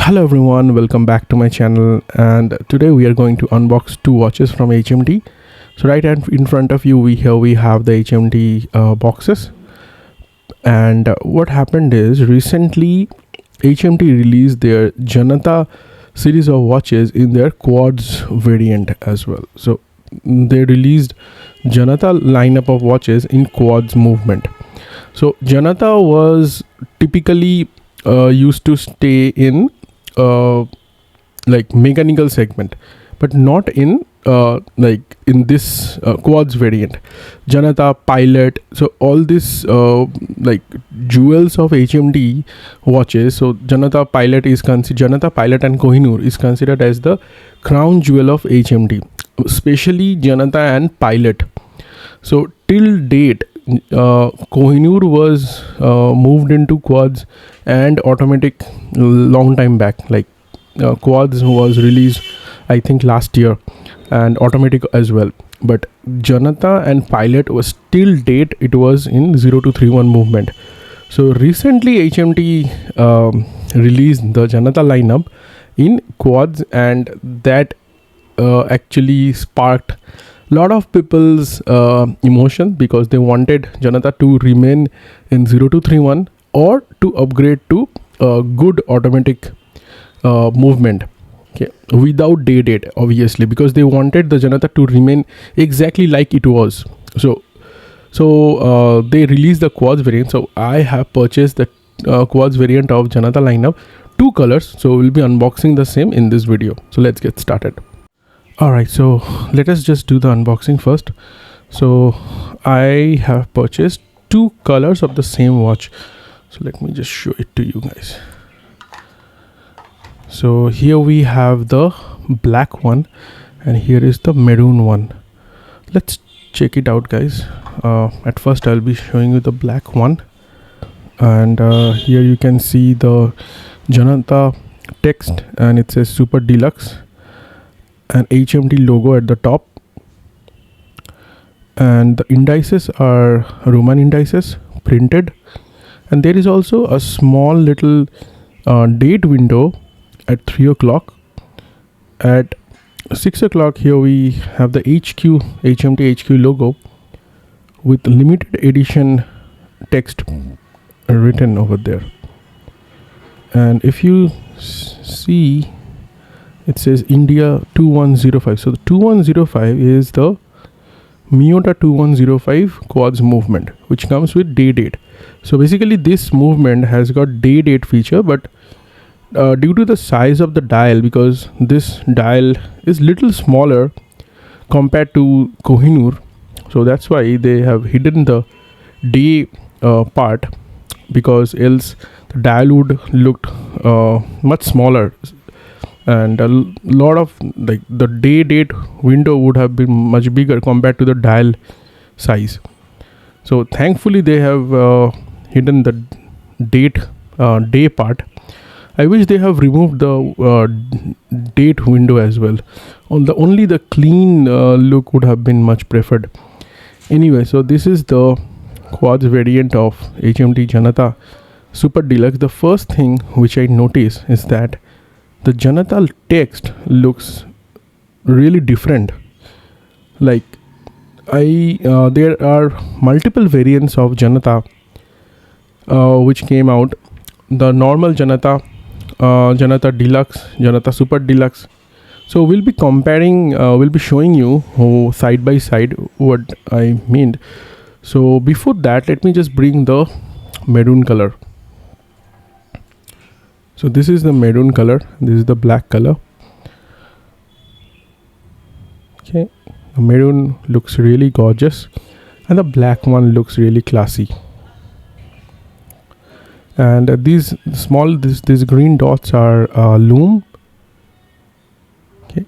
Hello everyone, welcome back to my channel, and today we are going to unbox two watches from HMT. So right in front of you we have the HMT boxes, and what happened is recently HMT released their Janata series of watches in their quartz variant as well. So they released Janata lineup of watches in quartz movement. So Janata was typically used to stay in like mechanical segment, but not in like in this quartz variant. Janata, Pilot, so all this like jewels of HMT watches. So Janata Pilot and Kohinoor is considered as the crown jewel of HMT, especially Janata and Pilot. So till date, Kohinoor was moved into quartz and automatic long time back. Like quartz was released I think last year, and automatic as well. But Janata and Pilot was till date, it was in 0231 movement. So recently HMT released the Janata lineup in quartz, and that actually sparked lot of people's emotion, because they wanted Janata to remain in 0231 or to upgrade to good automatic movement, okay, without day date, obviously, because they wanted the Janata to remain exactly like it was. So they released the quartz variant. So I have purchased the quartz variant of Janata lineup, two colors. So we'll be unboxing the same in this video. So let's get started. Alright, so let us just do the unboxing first. So I have purchased two colors of the same watch. So let me just show it to you guys. So here we have the black one, and here is the maroon one. Let's check it out, guys. At first I'll be showing you the black one, and here you can see the Janata text, and it says Super Deluxe and HMT logo at the top, and the indices are Roman indices printed, and there is also a small little date window at 3 o'clock. At 6 o'clock here we have the HMT HQ logo with limited edition text written over there. And if you see, it says India 2105. So the 2105 is the Miyota 2105 quartz movement, which comes with day date. So basically this movement has got day date feature, but due to the size of the dial, because this dial is little smaller compared to Kohinoor, so that's why they have hidden the day part, because else the dial would look much smaller, and a lot of like the day date window would have been much bigger compared to the dial size. So thankfully they have hidden the date day part. I wish they have removed the date window as well. Only the clean look would have been much preferred. Anyway, so this is the quartz variant of HMT Janata Super Deluxe. The first thing which I notice is that the Janata text looks really different. Like there are multiple variants of Janata which came out. The normal Janata, Janata Deluxe, Janata Super Deluxe. So we'll be comparing, we'll be showing you side by side what I mean. So before that, let me just bring the maroon color. So this is the maroon color, this is the black color. Okay, the maroon looks really gorgeous, and the black one looks really classy. And these green dots are lume. Okay,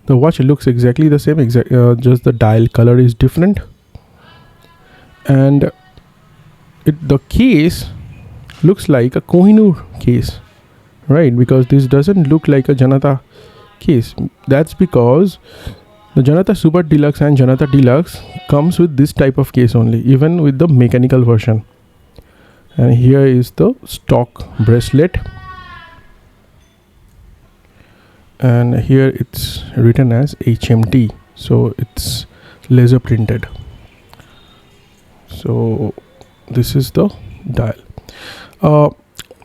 the watch looks exactly the same, just the dial color is different, and the case looks like a Kohinoor case, right? Because this doesn't look like a Janata case. That's because the Janata Super Deluxe and Janata Deluxe comes with this type of case only, even with the mechanical version. and here is the stock bracelet, and here it's written as HMT, so it's laser printed. So this is the dial.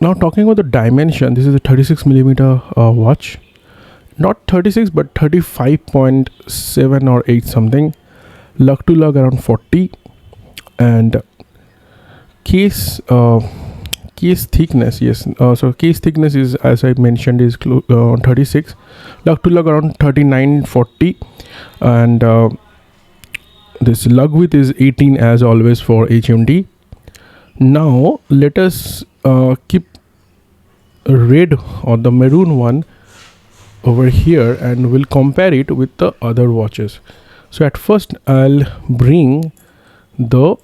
Now talking about the dimension, this is a 36 millimeter watch, not 36 but 35.7 or 8 something, lug to lug around 40, and case thickness, yes, so case thickness is, as I mentioned, is 36, lug to lug around 39-40, and this lug width is 18 as always for HMT. Now let us keep red or the maroon one over here, and we'll compare it with the other watches. So at first I'll bring the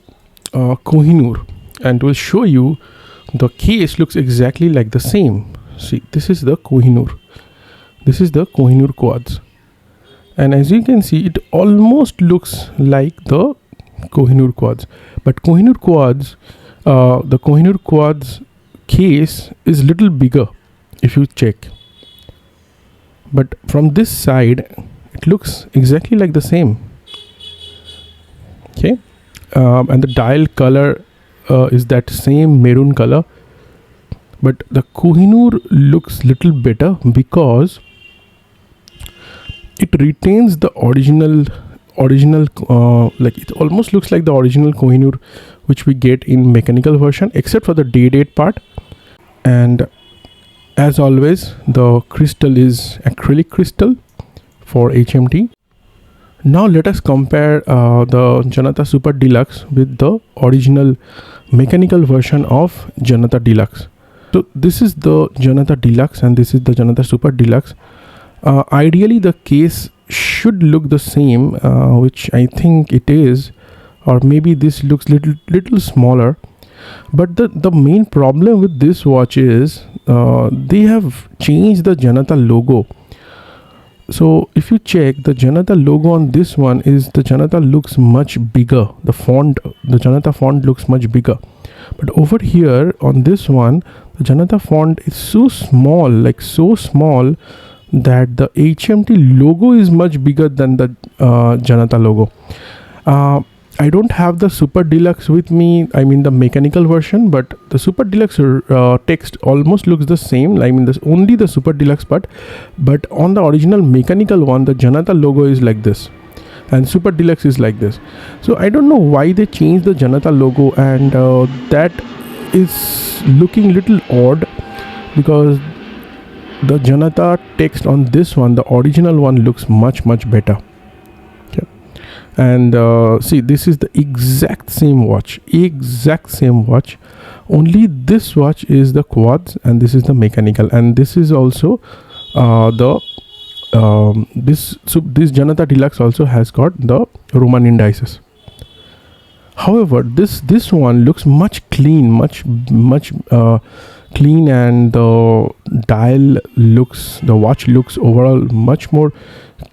Kohinoor, and will show you the case looks exactly like the same. See, this is the Kohinoor, this is the Kohinoor quads, and as you can see, it almost looks like the Kohinoor quads, but Kohinoor quads, the Kohinoor quads case is little bigger if you check, but from this side it looks exactly like the same. Okay, and the dial color is that same maroon color, but the Kohinoor looks little better because it retains the original like it almost looks like the original Kohinoor which we get in mechanical version, except for the date part. And as always, the crystal is acrylic crystal for HMT. Now let us compare the Janata Super Deluxe with the original mechanical version of Janata Deluxe. So this is the Janata Deluxe and this is the Janata Super Deluxe. Ideally the case should look the same, which I think it is, or maybe this looks little smaller. But the main problem with this watch is they have changed the Janata logo. So if you check the Janata logo on this one, is the Janata looks much bigger, the font, the Janata font looks much bigger, but over here on this one the Janata font is so small, like so small, that the HMT logo is much bigger than the Janata logo. I don't have the Super Deluxe with me, I mean the mechanical version, but the Super Deluxe text almost looks the same, I mean this only the Super Deluxe part, but on the original mechanical one the Janata logo is like this and Super Deluxe is like this. So I don't know why they changed the Janata logo, and that is looking little odd because the Janata text on this one, the original one, looks much better. Okay. And see, this is the exact same watch, only this watch is the quads and this is the mechanical, and this is also this Janata Deluxe also has got the Roman indices. However, this one looks much clean, much clean, and the dial looks, the watch looks overall much more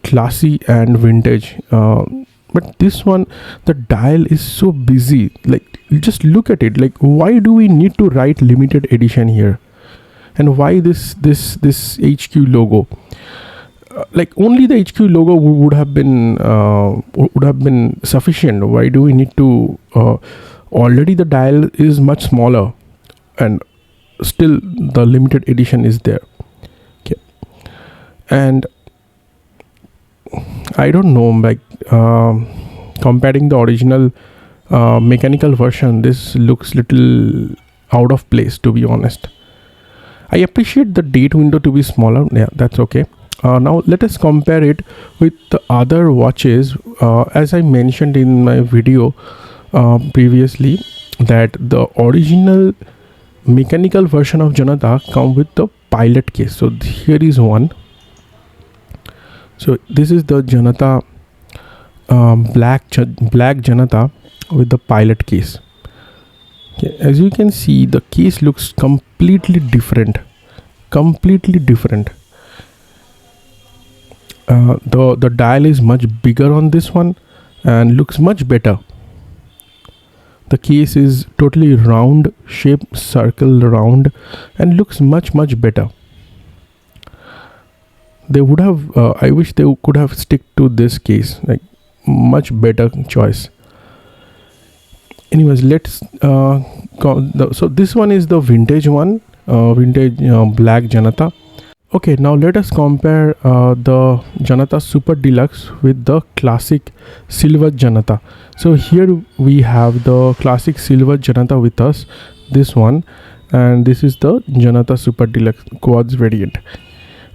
classy and vintage. But this one, the dial is so busy, like just look at it, like why do we need to write limited edition here, and why this HQ logo? Like only the HQ logo would have been sufficient. Why do we need to already the dial is much smaller and still the limited edition is there. Okay. And I don't know, like comparing the original mechanical version, this looks little out of place, to be honest. I appreciate the date window to be smaller, yeah, that's okay. Now let us compare it with the other watches. As I mentioned in my video previously, that the original mechanical version of Janata come with the pilot case. So here is one. So this is the Janata black Janata with the pilot case. Okay. As you can see, the case looks completely different. The dial is much bigger on this one and looks much better. The case is totally round shape, circle round, and looks much better. They would have I wish they could have stick to this case, like much better choice. Anyways, let's so this one is the vintage one, vintage black Janata. Okay, now let us compare the Janata Super Deluxe with the classic silver Janata. So here we have the classic silver Janata with us, this one, and this is the Janata Super Deluxe quads variant.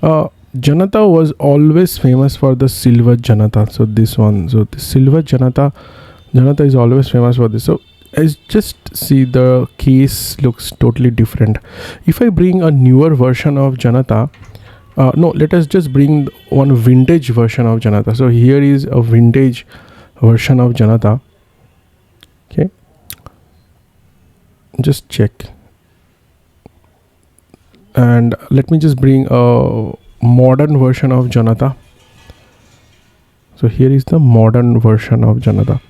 Janata was always famous for the silver Janata. So this one, so the silver Janata is always famous for this. So as just see, the case looks totally different. If I bring a newer version of Janata, no, let us just bring one vintage version of Janata. So here is a vintage version of Janata. Okay, just check, and let me just bring a modern version of Janata. So here is the modern version of Janata.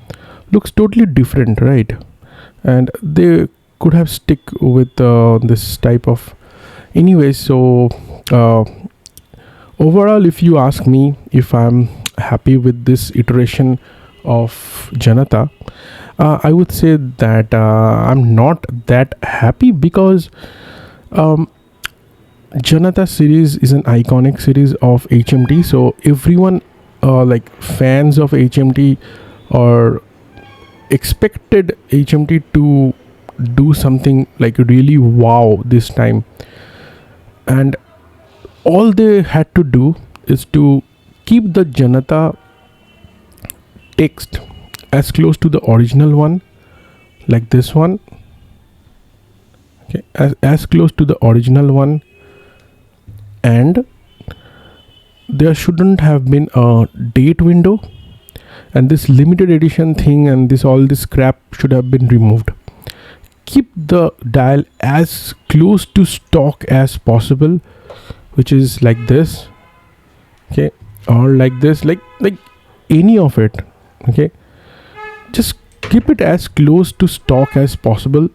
Looks totally different, right? And they could have stick with this type of, anyway. So overall, if you ask me if I'm happy with this iteration of Janata, I would say that I'm not that happy, because Janata series is an iconic series of HMT. So everyone, like fans of HMT, or expected HMT to do something like really wow this time, and all they had to do is to keep the Janata text as close to the original one, like this one. Okay, as close to the original one, and there shouldn't have been a date window, and this limited edition thing and all this crap should have been removed. Keep the dial as close to stock as possible, which is like this, okay, or like this, like any of it. Okay, just keep it as close to stock as possible,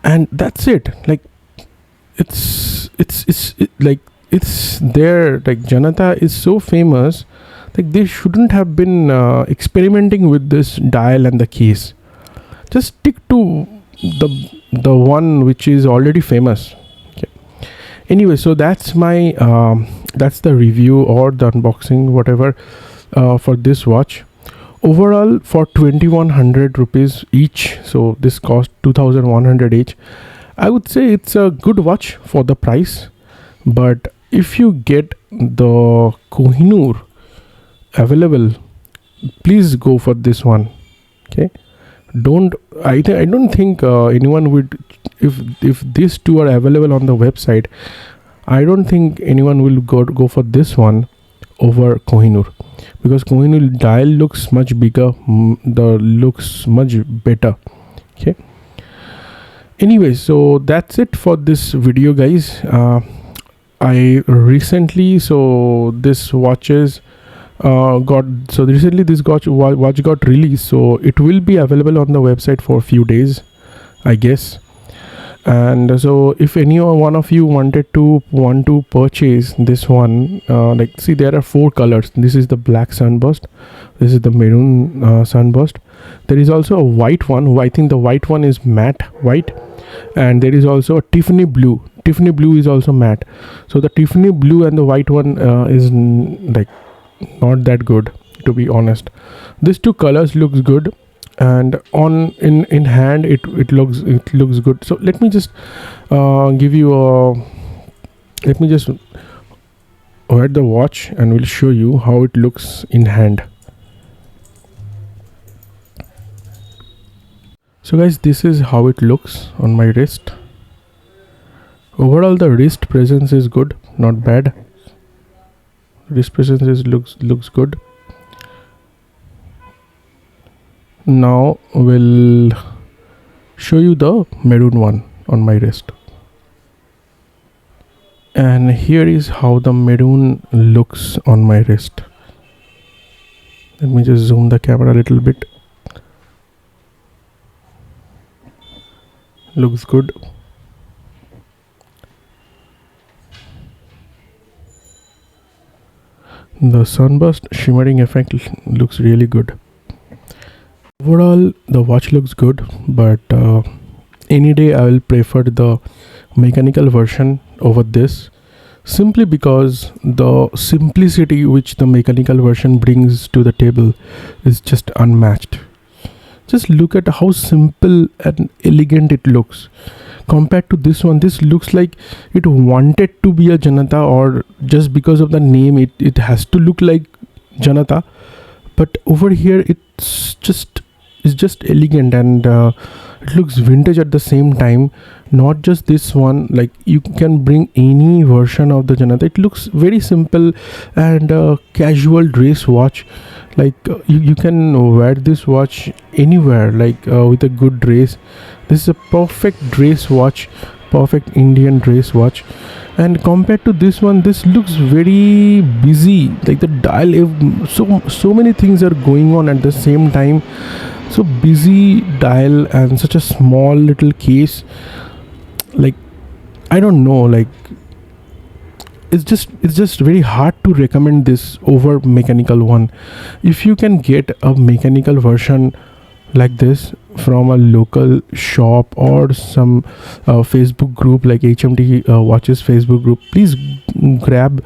and that's it. Like it's like it's there. Like Janata is so famous, like they shouldn't have been experimenting with this dial and the case. Just stick to the one which is already famous. Okay, anyway, so that's my that's the review or the unboxing, whatever, for this watch. Overall, for 2100 rupees each, so this cost 2100 each, I would say it's a good watch for the price. But if you get the Kohinoor available, please go for this one. Okay, I don't think anyone would, if these two are available on the website, I don't think anyone will go for this one over Kohinoor, because Kohinoor dial looks much bigger, the looks much better. Okay, anyway, so that's it for this video, guys. I recently, so this watches recently this watch got released, so it will be available on the website for a few days, I guess. And so if any one of you want to purchase this one, like see, there are 4 colors. This is the black sunburst, this is the maroon sunburst, there is also a white one. I think the white one is matte white, and there is also a Tiffany blue is also matte. So the Tiffany blue and the white one is like not that good, to be honest. These 2 colors looks good, and in hand it looks good. So let me just give you a, let me just wear the watch and we'll show you how it looks in hand. So guys, this is how it looks on my wrist. Overall, the wrist presence is good, not bad. Wrist presence looks good. Now we'll show you the maroon one on my wrist, and here is how the maroon looks on my wrist. Let me just zoom the camera a little bit. looks good. The sunburst shimmering effect looks really good. Overall, the watch looks good, but any day I will prefer the mechanical version over this, simply because the simplicity which the mechanical version brings to the table is just unmatched. Just look at how simple and elegant it looks compared to this one. This looks like it wanted to be a Janata, or just because of the name it has to look like Janata. But over here it's just elegant, and it looks vintage at the same time. Not just this one, like you can bring any version of the Janata. It looks very simple and casual dress watch. Like you can wear this watch anywhere, like with a good dress. This is a perfect dress watch, perfect Indian dress watch. And compared to this one, this looks very busy, like the dial, so many things are going on at the same time. So busy dial and such a small little case, like I don't know, like it's just very hard to recommend this over mechanical one. If you can get a mechanical version like this from a local shop or some Facebook group like HMT watches Facebook group, please grab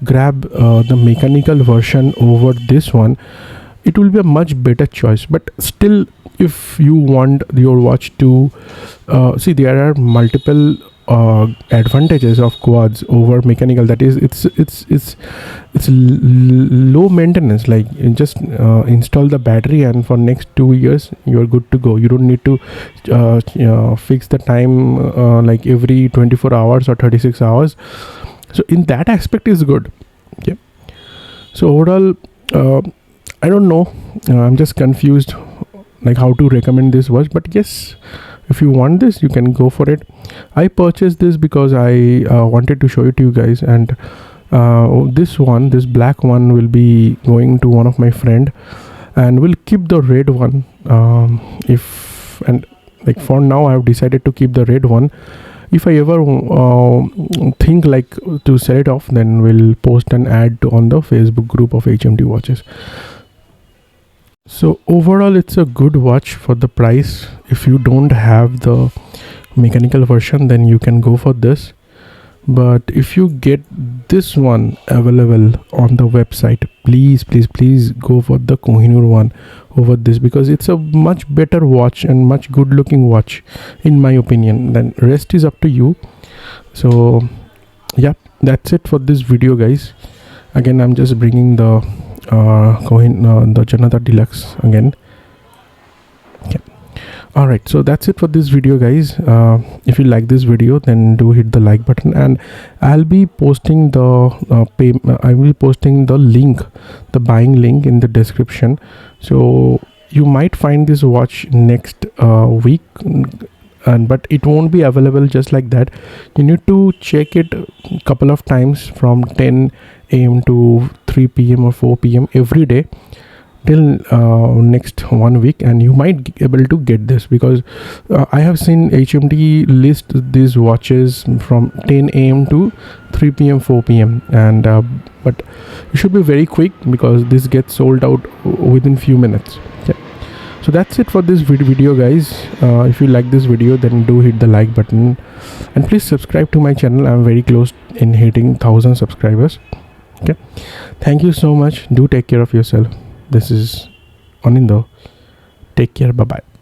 the mechanical version over this one. It will be a much better choice. But still, if you want your watch to see, there are multiple advantages of quads over mechanical. That is, it's low maintenance. Like you just install the battery, and for next 2 years you're good to go. You don't need to fix the time like every 24 hours or 36 hours. So in that aspect is good. Okay, so overall I don't know, I'm just confused like how to recommend this watch. But yes, if you want this, you can go for it. I purchased this because I wanted to show it to you guys. And this black one will be going to one of my friend, and we'll keep the red one. Like for now I have decided to keep the red one. If I ever think like to sell it off, then we'll post an ad on the Facebook group of HMT watches. So overall, it's a good watch for the price. If you don't have the mechanical version, then you can go for this. But if you get this one available on the website, please go for the Kohinoor one over this, because it's a much better watch and much good looking watch in my opinion. Then rest is up to you. So yeah, that's it for this video, guys. Again, I'm just bringing the the Janata Deluxe again. Okay. All right, so that's it for this video, guys. If you like this video, then do hit the like button, and I'll be posting the link, the buying link, in the description. So you might find this watch next week, but it won't be available just like that. You need to check it a couple of times from 10 a.m. to 3 p.m. or 4 p.m. every day till next 1 week, and you might be able to get this, because I have seen HMT list these watches from 10 a.m. to 3 p.m. 4 p.m. and but you should be very quick, because this gets sold out within few minutes. Okay. So that's it for this video, guys. If you like this video, then do hit the like button, and please subscribe to my channel. I'm very close in hitting 1,000 subscribers. Okay, thank you so much. Do take care of yourself. This is Anindo. Take care. Bye bye.